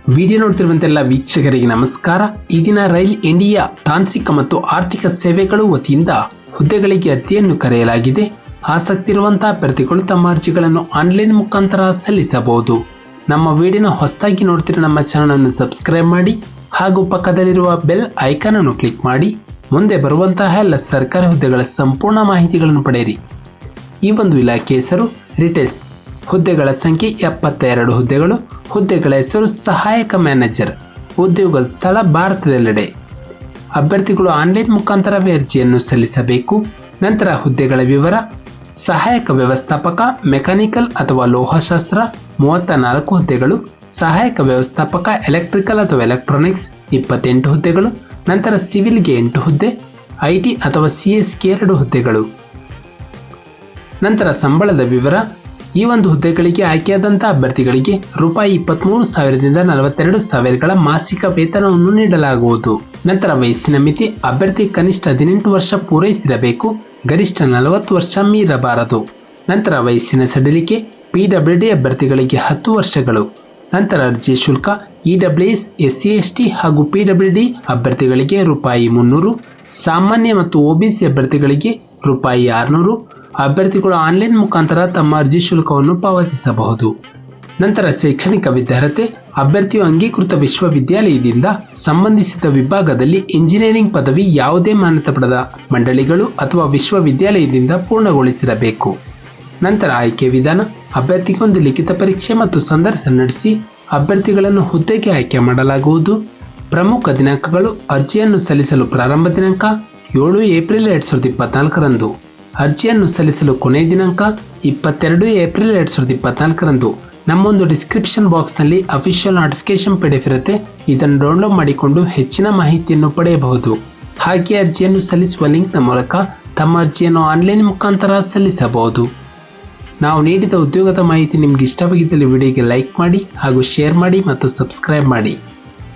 Video ನೋಡ್ತಿರುವಂತೆಲ್ಲ ವೀಕ್ಷಕರಿಗೆ ನಮಸ್ಕಾರ. ಈ ದಿನ ರೈಲ್ ಇಂಡಿಯಾ ತಾಂತ್ರಿಕ ಮತ್ತು ಆರ್ಥಿಕ ಸೇವೆಗಳು ವತಿಯಿಂದ ಹುದ್ದೆಗಳಿಗೆ ಅರ್ಜಿಯನ್ನು ಕರೆಯಲಾಗಿದೆ. ಆಸಕ್ತಿ ಇರುವಂತಹ ಅಭ್ಯರ್ಥಿಗಳು ತಮ್ಮ ಅರ್ಜಿಗಳನ್ನು ಆನ್ಲೈನ್ ಮುಖಾಂತರ ಸಲ್ಲಿಸಬಹುದು. ನಮ್ಮ ವಿಡಿಯೋನ ಹೊಸದಾಗಿ ನೋಡ್ತಿರೋ ನಮ್ಮ ಚಾನಲ್ ಅನ್ನು ಸಬ್ಸ್ಕ್ರೈಬ್ ಮಾಡಿ ಹಾಗೂ ಪಕ್ಕದಲ್ಲಿರುವ ಬೆಲ್ ಐಕಾನ್ ಅನ್ನು ಕ್ಲಿಕ್ ಮಾಡಿ ಮುಂದೆ ಬರುವಂತಹ ಎಲ್ಲ ಸರ್ಕಾರಿ ಹುದ್ದೆಗಳ ಸಂಪೂರ್ಣ ಮಾಹಿತಿಗಳನ್ನು ಪಡೆಯಿರಿ. ಈ ಒಂದು ಇಲಾಖೆ ಹೆಸರು ರಿಟೇಲ್ಸ್. ಹುದ್ದೆಗಳ ಸಂಖ್ಯೆ 72 ಹುದ್ದೆಗಳು. ಹುದ್ದೆಗಳ ಹೆಸರು ಸಹಾಯಕ ಮ್ಯಾನೇಜರ್. ಉದ್ಯೋಗದ ಸ್ಥಳ ಭಾರತದೆಲ್ಲೆಡೆ. ಅಭ್ಯರ್ಥಿಗಳು ಆನ್ಲೈನ್ ಮುಖಾಂತರವೇ ಅರ್ಜಿಯನ್ನು ಸಲ್ಲಿಸಬೇಕು. ನಂತರ ಹುದ್ದೆಗಳ ವಿವರ: ಸಹಾಯಕ ವ್ಯವಸ್ಥಾಪಕ ಮೆಕ್ಯಾನಿಕಲ್ ಅಥವಾ ಲೋಹಶಾಸ್ತ್ರ 34 ಹುದ್ದೆಗಳು. ಸಹಾಯಕ ವ್ಯವಸ್ಥಾಪಕ ಎಲೆಕ್ಟ್ರಿಕಲ್ ಅಥವಾ ಎಲೆಕ್ಟ್ರಾನಿಕ್ಸ್ 28 ಹುದ್ದೆಗಳು. ನಂತರ ಸಿವಿಲ್ಗೆ 8 ಹುದ್ದೆ. IT ಅಥವಾ CSಗೆ 2 ಹುದ್ದೆಗಳು. ನಂತರ ಸಂಬಳದ ವಿವರ: ಈ ಒಂದು ಹುದ್ದೆಗಳಿಗೆ ಆಯ್ಕೆಯಾದಂತಹ ಅಭ್ಯರ್ಥಿಗಳಿಗೆ ₹23,000ದಿಂದ ₹42,000ಗಳ ಮಾಸಿಕ ವೇತನವನ್ನು ನೀಡಲಾಗುವುದು. ನಂತರ ವಯಸ್ಸಿನ ಮಿತಿ: ಅಭ್ಯರ್ಥಿ ಕನಿಷ್ಠ 18 ವರ್ಷ ಪೂರೈಸಿರಬೇಕು, ಗರಿಷ್ಠ 40 ವರ್ಷ ಮೀರಬಾರದು. ನಂತರ ವಯಸ್ಸಿನ ಸಡಿಲಿಕೆ: PWD ಅಭ್ಯರ್ಥಿಗಳಿಗೆ 10 ವರ್ಷಗಳು. ನಂತರ ಅರ್ಜಿ ಶುಲ್ಕ: EWS, SC, ST ಹಾಗೂ PWD ಅಭ್ಯರ್ಥಿಗಳಿಗೆ ₹300, ಸಾಮಾನ್ಯ ಮತ್ತು OBC ಅಭ್ಯರ್ಥಿಗಳಿಗೆ ₹600. ಅಭ್ಯರ್ಥಿಗಳು ಆನ್ಲೈನ್ ಮುಖಾಂತರ ತಮ್ಮ ಅರ್ಜಿ ಶುಲ್ಕವನ್ನು ಪಾವತಿಸಬಹುದು. ನಂತರ ಶೈಕ್ಷಣಿಕ ವಿದ್ಯಾರ್ಹತೆ: ಅಭ್ಯರ್ಥಿಯು ಅಂಗೀಕೃತ ವಿಶ್ವವಿದ್ಯಾಲಯದಿಂದ ಸಂಬಂಧಿಸಿದ ವಿಭಾಗದಲ್ಲಿ ಇಂಜಿನಿಯರಿಂಗ್ ಪದವಿ ಯಾವುದೇ ಮಾನ್ಯತೆ ಪಡೆದ ಮಂಡಳಿಗಳು ಅಥವಾ ವಿಶ್ವವಿದ್ಯಾಲಯದಿಂದ ಪೂರ್ಣಗೊಳಿಸಿರಬೇಕು. ನಂತರ ಆಯ್ಕೆ ವಿಧಾನ: ಅಭ್ಯರ್ಥಿಗೆ ಒಂದು ಲಿಖಿತ ಪರೀಕ್ಷೆ ಮತ್ತು ಸಂದರ್ಶನ ನಡೆಸಿ ಅಭ್ಯರ್ಥಿಗಳನ್ನು ಹುದ್ದೆಗೆ ಆಯ್ಕೆ ಮಾಡಲಾಗುವುದು. ಪ್ರಮುಖ ದಿನಾಂಕಗಳು: ಅರ್ಜಿಯನ್ನು ಸಲ್ಲಿಸಲು ಪ್ರಾರಂಭ ದಿನಾಂಕ 7 ಏಪ್ರಿಲ್ 2024ರಂದು. ಅರ್ಜಿಯನ್ನು ಸಲ್ಲಿಸಲು ಕೊನೆಯ ದಿನಾಂಕ 22 ಏಪ್ರಿಲ್ 2024ರಂದು. ನಮ್ಮೊಂದು ಡಿಸ್ಕ್ರಿಪ್ಷನ್ ಬಾಕ್ಸ್ನಲ್ಲಿ ಅಫಿಷಿಯಲ್ ನೋಟಿಫಿಕೇಶನ್ PDF ಇರುತ್ತೆ. ಇದನ್ನು ಡೌನ್ಲೋಡ್ ಮಾಡಿಕೊಂಡು ಹೆಚ್ಚಿನ ಮಾಹಿತಿಯನ್ನು ಪಡೆಯಬಹುದು. ಹಾಗೆ ಅರ್ಜಿಯನ್ನು ಸಲ್ಲಿಸುವ ಲಿಂಕ್ನ ಮೂಲಕ ತಮ್ಮ ಅರ್ಜಿಯನ್ನು ಆನ್ಲೈನ್ ಮುಖಾಂತರ ಸಲ್ಲಿಸಬಹುದು. ನಾವು ನೀಡಿದ ಉದ್ಯೋಗದ ಮಾಹಿತಿ ನಿಮಗೆ ಇಷ್ಟವಾಗಿದ್ದಲ್ಲಿ ವಿಡಿಯೋಗೆ ಲೈಕ್ ಮಾಡಿ ಹಾಗೂ ಶೇರ್ ಮಾಡಿ ಮತ್ತು ಸಬ್ಸ್ಕ್ರೈಬ್ ಮಾಡಿ.